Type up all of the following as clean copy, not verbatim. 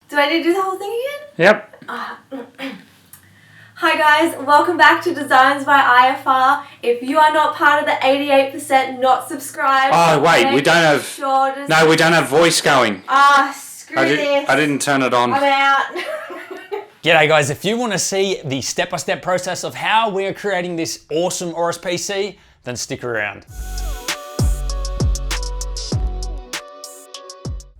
Do I need to do the whole thing again? Yep. Hi guys, welcome back to Designs by IFR. If you are not part of the 88% not subscribed, Oh wait, we don't have. Sure No, we don't have voice going. Screw this. I didn't turn it on. I'm out. G'day guys, if you want to see the step-by-step process of how we are creating this awesome Aorus PC, then stick around.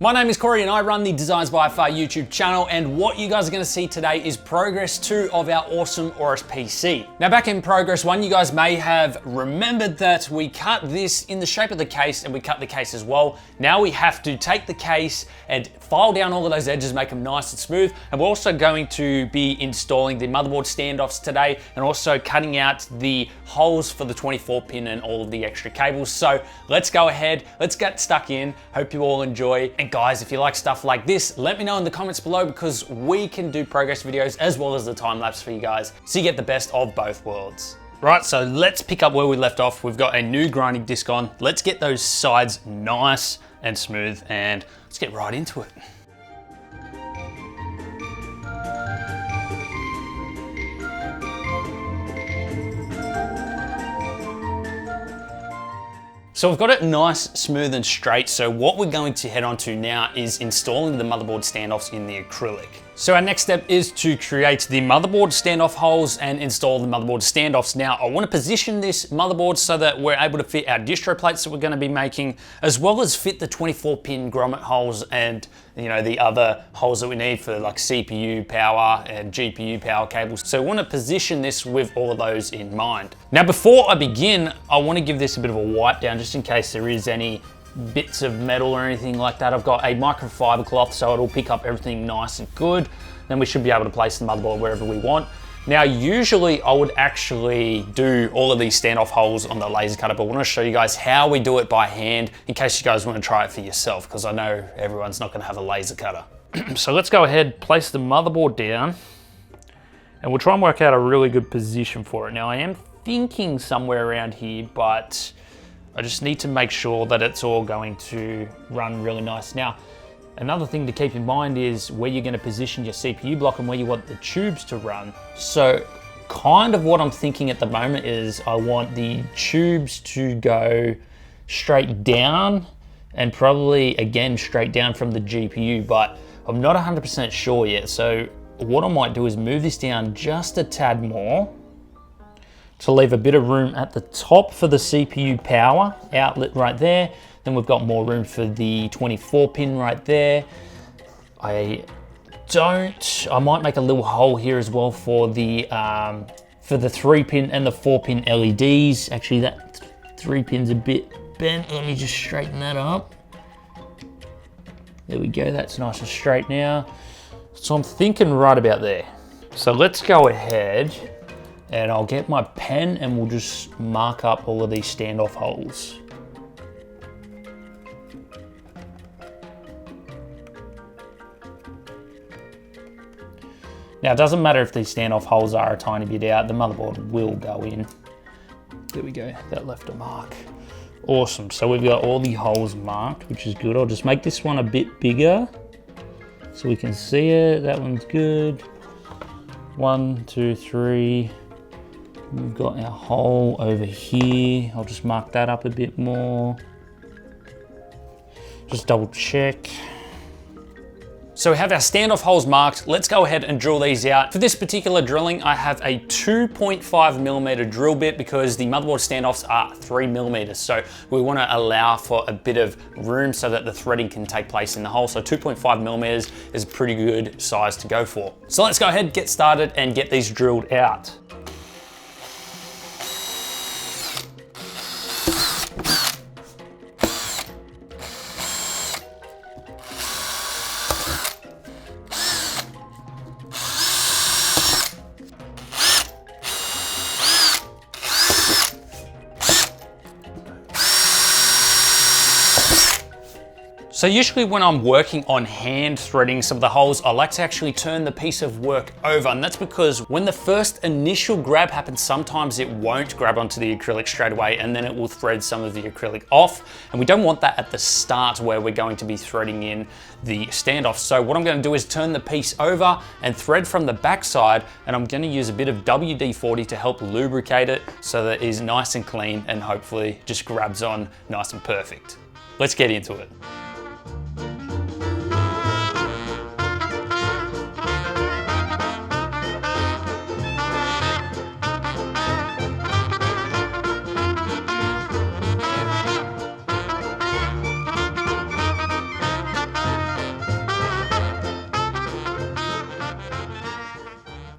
My name is Corey and I run the Designs by IFR YouTube channel, and what you guys are going to see today is progress 2 of our awesome Aorus PC. Now back in progress 1, you guys may have remembered that we cut this in the shape of the case and we cut the case as well. Now we have to take the case and file down all of those edges, make them nice and smooth, and we're also going to be installing the motherboard standoffs today and also cutting out the holes for the 24 pin and all of the extra cables. So let's go ahead, let's get stuck in. Hope you all enjoy. And guys, if you like stuff like this, let me know in the comments below, because we can do progress videos as well as the time lapse for you guys, so you get the best of both worlds. Right, so let's pick up where we left off. We've got a new grinding disc on. Let's get those sides nice and smooth and let's get right into it. So we've got it nice, smooth and straight. So what we're going to head on to now is installing the motherboard standoffs in the acrylic. So our next step is to create the motherboard standoff holes and install the motherboard standoffs. Now I want to position this motherboard so that we're able to fit our distro plates that we're going to be making, as well as fit the 24 pin grommet holes and the other holes that we need for like CPU power and GPU power cables. So I want to position this with all of those in mind. Now before I begin, I want to give this a bit of a wipe down just in case there is any bits of metal or anything like that. I've got a microfiber cloth so it'll pick up everything nice and good. Then we should be able to place the motherboard wherever we want. Now usually I would actually do all of these standoff holes on the laser cutter, but I want to show you guys how we do it by hand in case you guys want to try it for yourself, because I know everyone's not going to have a laser cutter. So let's go ahead, place the motherboard down, and we'll try and work out a really good position for it. Now I am thinking somewhere around here, but I just need to make sure that it's all going to run really nice. Now, another thing to keep in mind is where you're going to position your CPU block and where you want the tubes to run. So kind of what I'm thinking at the moment is I want the tubes to go straight down and probably again straight down from the GPU, but I'm not 100% sure yet. So what I might do is move this down just a tad more to leave a bit of room at the top for the CPU power outlet right there. Then we've got more room for the 24 pin right there. I might make a little hole here as well for the 3 pin and the 4 pin LEDs. Actually that 3 pin's a bit bent. Let me just straighten that up. There we go, that's nice and straight now. So I'm thinking right about there. So let's go ahead and I'll get my pen and we'll just mark up all of these standoff holes. Now it doesn't matter if these standoff holes are a tiny bit out, the motherboard will go in. There we go, that left a mark. Awesome, so we've got all the holes marked, which is good. I'll just make this one a bit bigger so we can see it. That one's good. 1, 2, 3. We've got our hole over here. I'll just mark that up a bit more. Just double check. So we have our standoff holes marked. Let's go ahead and drill these out. For this particular drilling, I have a 2.5mm drill bit because the motherboard standoffs are 3mm. So we want to allow for a bit of room so that the threading can take place in the hole. So 2.5mm is a pretty good size to go for. So let's go ahead, get started and get these drilled out. So usually when I'm working on hand threading some of the holes, I like to actually turn the piece of work over, and that's because when the first initial grab happens, sometimes it won't grab onto the acrylic straight away, and then it will thread some of the acrylic off, and we don't want that at the start where we're going to be threading in the standoff. So what I'm going to do is turn the piece over and thread from the back side, and I'm going to use a bit of WD-40 to help lubricate it so that it is nice and clean and hopefully just grabs on nice and perfect. Let's get into it.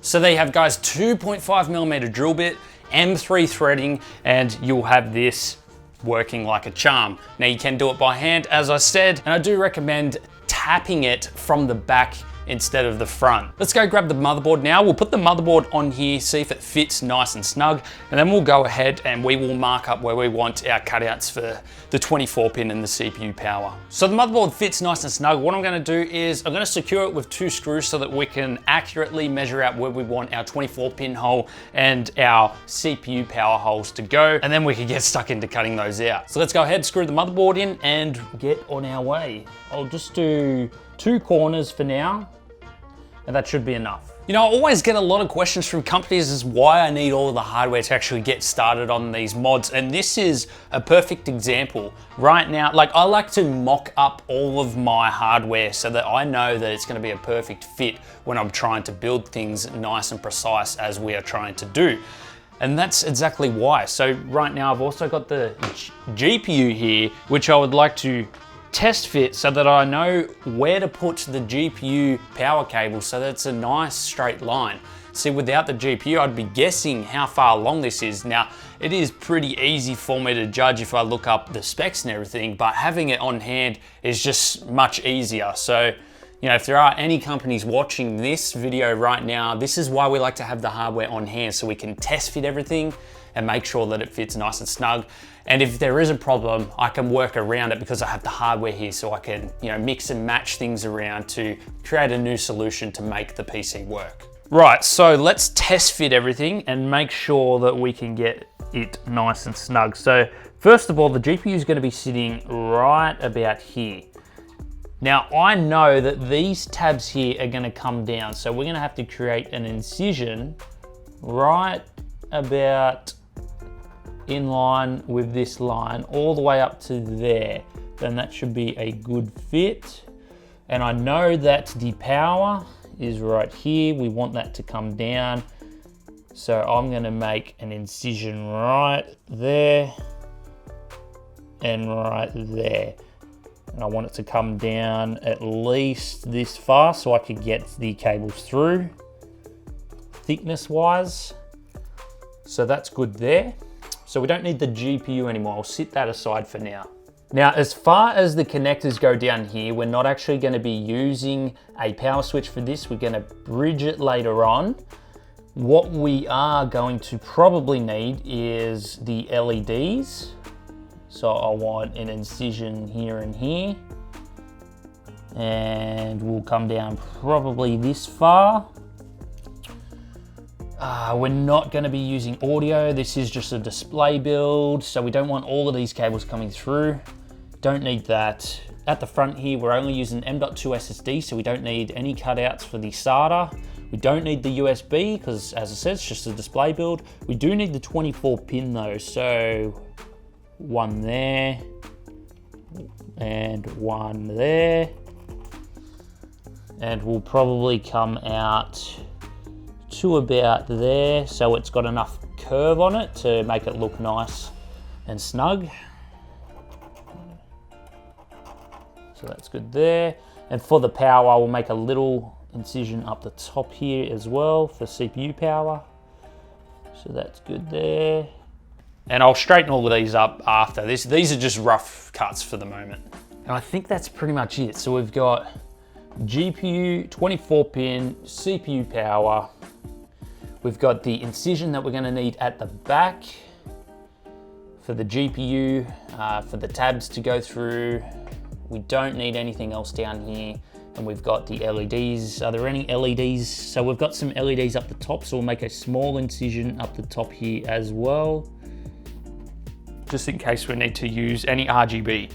So there you have, guys, 2.5mm drill bit, M3 threading, and you'll have this working like a charm. Now you can do it by hand, as I said, and I do recommend tapping it from the back instead of the front. Let's go grab the motherboard now. We'll put the motherboard on here, see if it fits nice and snug, and then we'll go ahead and we will mark up where we want our cutouts for the 24 pin and the CPU power. So the motherboard fits nice and snug. What I'm gonna do is I'm gonna secure it with 2 screws so that we can accurately measure out where we want our 24 pin hole and our CPU power holes to go, and then we can get stuck into cutting those out. So let's go ahead, screw the motherboard in and get on our way. I'll just do 2 corners for now, and that should be enough. You know, I always get a lot of questions from companies as why I need all of the hardware to actually get started on these mods, and this is a perfect example. Right now, like, I like to mock up all of my hardware so that I know that it's gonna be a perfect fit when I'm trying to build things nice and precise as we are trying to do. And that's exactly why. So right now I've also got the GPU here, which I would like to test fit so that I know where to put the GPU power cable so that it's a nice straight line. See, without the GPU, I'd be guessing how far along this is. Now, it is pretty easy for me to judge if I look up the specs and everything, but having it on hand is just much easier. So, you know, if there are any companies watching this video right now, this is why we like to have the hardware on hand so we can test fit everything and make sure that it fits nice and snug. And if there is a problem, I can work around it because I have the hardware here, so I can, you know, mix and match things around to create a new solution to make the PC work. Right, so let's test fit everything and make sure that we can get it nice and snug. So first of all, the GPU is going to be sitting right about here. Now I know that these tabs here are going to come down, so we're going to have to create an incision right about in line with this line all the way up to there. Then that should be a good fit. And I know that the power is right here. We want that to come down. So I'm gonna make an incision right there and right there. And I want it to come down at least this far so I can get the cables through, thickness wise. So that's good there. So we don't need the GPU anymore. I'll sit that aside for now. Now, as far as the connectors go down here, we're not actually going to be using a power switch for this. We're going to bridge it later on. What we are going to probably need is the LEDs. So I want an incision here and here. And we'll come down probably this far. We're not going to be using audio. This is just a display build, so we don't want all of these cables coming through. Don't need that. At the front here, we're only using M.2 SSD, so we don't need any cutouts for the SATA. We don't need the USB, because as I said, it's just a display build. We do need the 24 pin though, so one there, and one there. And we'll probably come out to about there, so it's got enough curve on it to make it look nice and snug. So that's good there. And for the power, we'll make a little incision up the top here as well for CPU power. So that's good there. And I'll straighten all of these up after this. These are just rough cuts for the moment. And I think that's pretty much it. So we've got GPU, 24 pin, CPU power. We've got the incision that we're going to need at the back for the GPU, for the tabs to go through. We don't need anything else down here. And we've got the LEDs. Are there any LEDs? So we've got some LEDs up the top, so we'll make a small incision up the top here as well, just in case we need to use any RGB.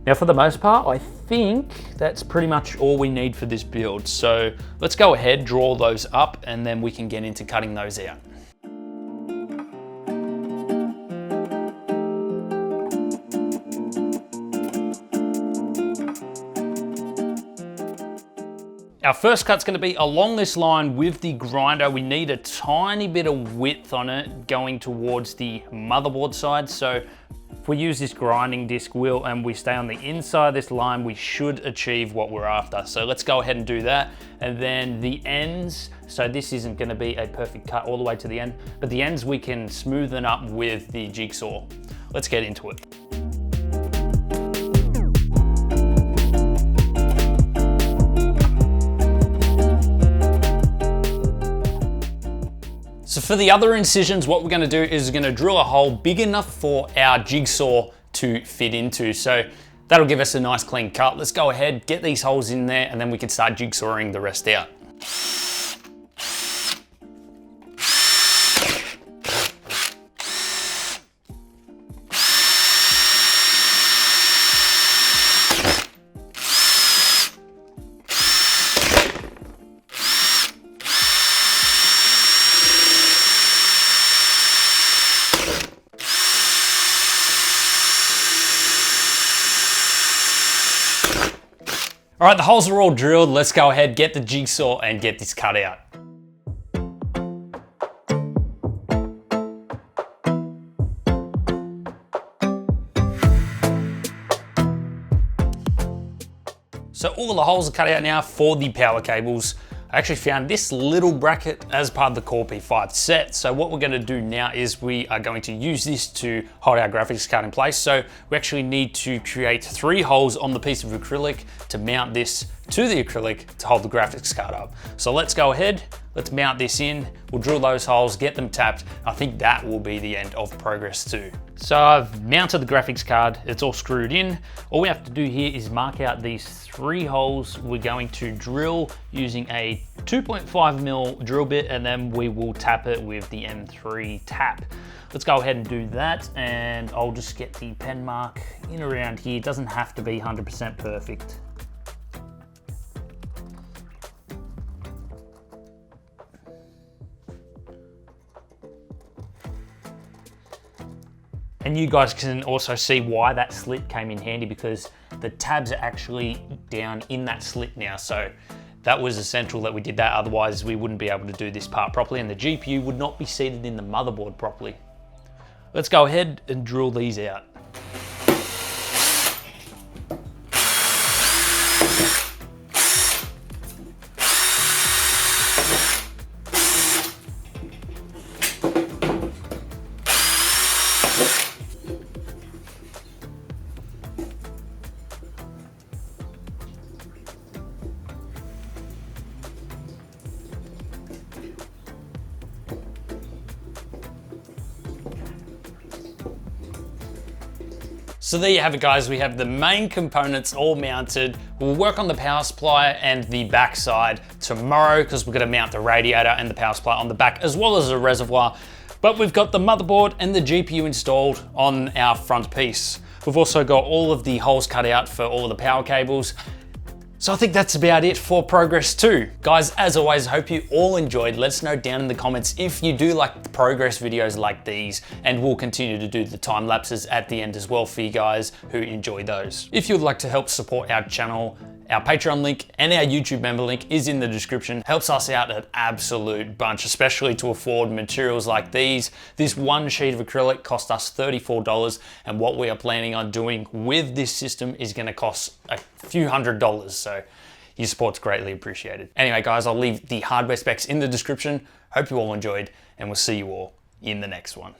Now for the most part, I think that's pretty much all we need for this build. So let's go ahead, draw those up, and then we can get into cutting those out. Our first cut's gonna be along this line with the grinder. We need a tiny bit of width on it going towards the motherboard side. So if we use this grinding disc wheel and we stay on the inside of this line, we should achieve what we're after. So let's go ahead and do that. And then the ends, so this isn't gonna be a perfect cut all the way to the end, but the ends we can smoothen up with the jigsaw. Let's get into it. So for the other incisions, what we're gonna do is we're gonna drill a hole big enough for our jigsaw to fit into. So that'll give us a nice clean cut. Let's go ahead, get these holes in there, and then we can start jigsawing the rest out. All right, the holes are all drilled. Let's go ahead, get the jigsaw and get this cut out. So all the holes are cut out now for the power cables. I actually found this little bracket as part of the Core P5 set. So what we're gonna do now is we are going to use this to hold our graphics card in place. So we actually need to create 3 holes on the piece of acrylic to mount this to the acrylic to hold the graphics card up. So let's go ahead, let's mount this in. We'll drill those holes, get them tapped. I think that will be the end of progress too. So I've mounted the graphics card, it's all screwed in. All we have to do here is mark out these 3 holes we're going to drill using a 2.5mm drill bit, and then we will tap it with the M3 tap. Let's go ahead and do that, and I'll just get the pen mark in around here. It doesn't have to be 100% perfect. And you guys can also see why that slit came in handy, because the tabs are actually down in that slit now. So that was essential that we did that, otherwise we wouldn't be able to do this part properly and the GPU would not be seated in the motherboard properly. Let's go ahead and drill these out. So there you have it, guys. We have the main components all mounted. We'll work on the power supply and the back side tomorrow, because we're gonna mount the radiator and the power supply on the back, as well as a reservoir. But we've got the motherboard and the GPU installed on our front piece. We've also got all of the holes cut out for all of the power cables. So I think that's about it for progress 2. Guys, as always, I hope you all enjoyed. Let us know down in the comments if you do like the progress videos like these, and we'll continue to do the time lapses at the end as well for you guys who enjoy those. If you'd like to help support our channel, our Patreon link and our YouTube member link is in the description. Helps us out an absolute bunch, especially to afford materials like these. This one sheet of acrylic cost us $34, and what we are planning on doing with this system is gonna cost a few $100s, so your support's greatly appreciated. Anyway guys, I'll leave the hardware specs in the description. Hope you all enjoyed, and we'll see you all in the next one.